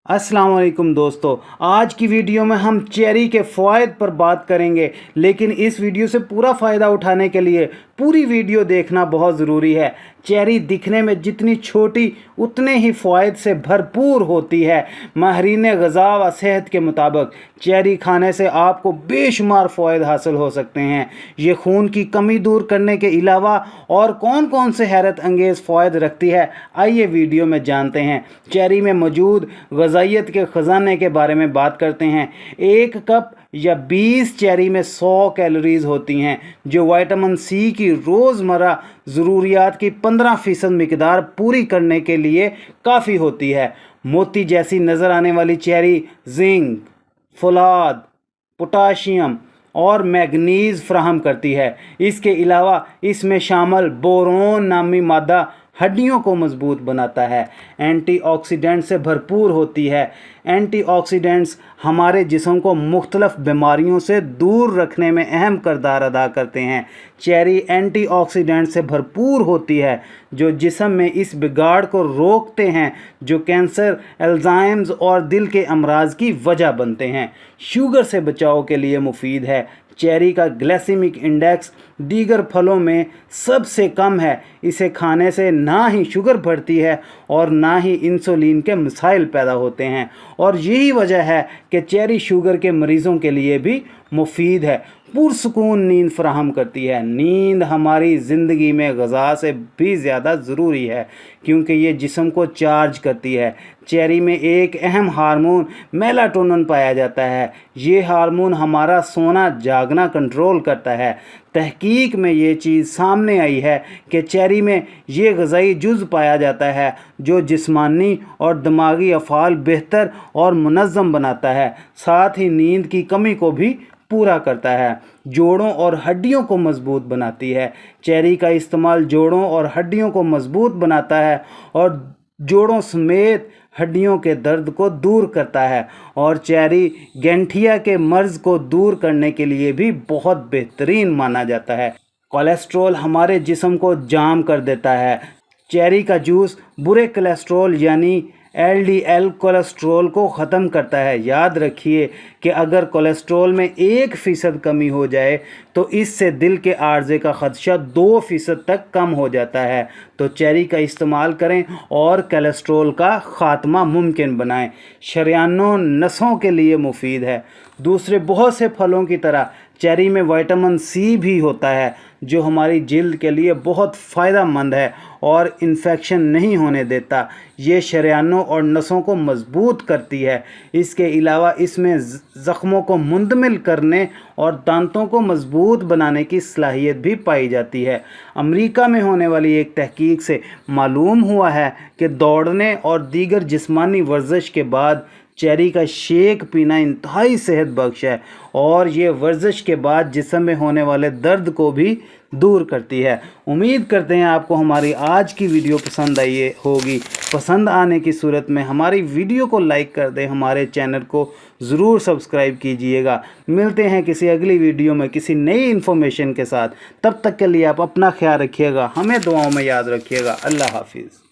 अस्सलाम वालेकुम दोस्तों, आज की वीडियो में हम चेरी के फ़वाइद पर बात करेंगे। लेकिन इस वीडियो से पूरा फ़ायदा उठाने के लिए पूरी वीडियो देखना बहुत ज़रूरी है। चेरी दिखने में जितनी छोटी उतने ही फ़वाइद से भरपूर होती है। माहिरीन ग़िज़ा व सेहत के मुताबिक चेरी खाने से आपको बेशुमार फ़वाइद हासिल हो सकते हैं। ये खून की कमी दूर करने के अलावा और कौन कौन से हैरत अंगेज़ फ़वाइद रखती है, आइए वीडियो में जानते हैं। चेरी में मौजूद ग़िज़ाइयत के ख़जाने के बारे में बात करते हैं। एक कप या 20 चेरी में 100 कैलोरीज़ होती हैं, जो विटामिन सी की रोज़मर्रा ज़रूरियात की 15% मिकदार पूरी करने के लिए काफ़ी होती है। मोती जैसी नज़र आने वाली चेरी जिंक, फौलाद, पोटाशियम और मैग्नीज़ फ्राहम करती है। इसके अलावा इसमें शामिल बोरोन नामी मादा हड्डियों को मजबूत बनाता है। एंटीऑक्सीडेंट से भरपूर होती है। एंटीऑक्सीडेंट्स हमारे जिस्म को मुख्तलिफ बीमारियों से दूर रखने में अहम किरदार अदा करते हैं। चेरी एंटीऑक्सीडेंट से भरपूर होती है, जो जिस्म में इस बिगाड़ को रोकते हैं जो कैंसर, अल्जाइमर्स और दिल के अमराज की वजह बनते हैं। शुगर से बचाव के लिए मुफीद है। चेरी का ग्लाइसेमिक इंडेक्स दीगर फलों में सबसे कम है। इसे खाने से ना ही शुगर बढ़ती है और ना ही इंसुलिन के मसाइल पैदा होते हैं, और यही वजह है कि चेरी शुगर के मरीज़ों के लिए भी मुफीद है। पुरसुकून नींद फराहम करती है। नींद हमारी ज़िंदगी में ग़िज़ा से भी ज़्यादा ज़रूरी है, क्योंकि ये जिस्म को चार्ज करती है। चेरी में एक अहम हार्मोन मेलाटोनिन पाया जाता है। ये हार्मोन हमारा सोना जागना कंट्रोल करता है। तहकीक में ये चीज़ सामने आई है कि चेरी में ये ग़िज़ाई जुज़ पाया जाता है जो जिस्मानी और दिमागी अफ़ाल बेहतर और मुनज़्ज़म बनाता है, साथ ही नींद की कमी को भी पूरा करता है। जोड़ों और हड्डियों को मजबूत बनाती है। चेरी का इस्तेमाल जोड़ों और हड्डियों को मजबूत बनाता है और जोड़ों समेत हड्डियों के दर्द को दूर करता है। और चेरी गैंठिया के मर्ज़ को दूर करने के लिए भी बहुत बेहतरीन माना जाता है। कोलेस्ट्रॉल हमारे जिस्म को जाम कर देता है। चेरी का जूस बुरे कोलेस्ट्रॉल यानी LDL कोलेस्ट्रॉल को ख़त्म करता है। याद रखिए कि अगर कोलेस्ट्रॉल में 1% कमी हो जाए तो इससे दिल के आर्ज़े का ख़दशा 2% तक कम हो जाता है। तो चेरी का इस्तेमाल करें और कोलेस्ट्रॉल का ख़ात्मा मुमकिन बनाएं। शरियानों नसों के लिए मुफीद है। दूसरे बहुत से फलों की तरह चेरी में विटामिन सी भी होता है, जो हमारी जिल्द के लिए बहुत फ़ायदेमंद है और इन्फेक्शन नहीं होने देता। ये शरियानों और नसों को मजबूत करती है। इसके अलावा इसमें ज़ख्मों को मुंतमिल करने और दांतों को मजबूत बनाने की सलाहियत भी पाई जाती है। अमेरिका में होने वाली एक तहकीक से मालूम हुआ है कि दौड़ने और दीगर जिस्मानी वर्जिश के बाद चेरी का शेक पीना इंतहाई सेहत बख्श है, और ये वर्जिश के बाद जिस्म में होने वाले दर्द को भी दूर करती है। उम्मीद करते हैं आपको हमारी आज की वीडियो पसंद आई होगी। पसंद आने की सूरत में हमारी वीडियो को लाइक कर दें, हमारे चैनल को ज़रूर सब्सक्राइब कीजिएगा। मिलते हैं किसी अगली वीडियो में किसी नई इन्फॉर्मेशन के साथ। तब तक के लिए आप अपना ख्याल रखिएगा, हमें दुआओं में याद रखिएगा। अल्लाह हाफिज़।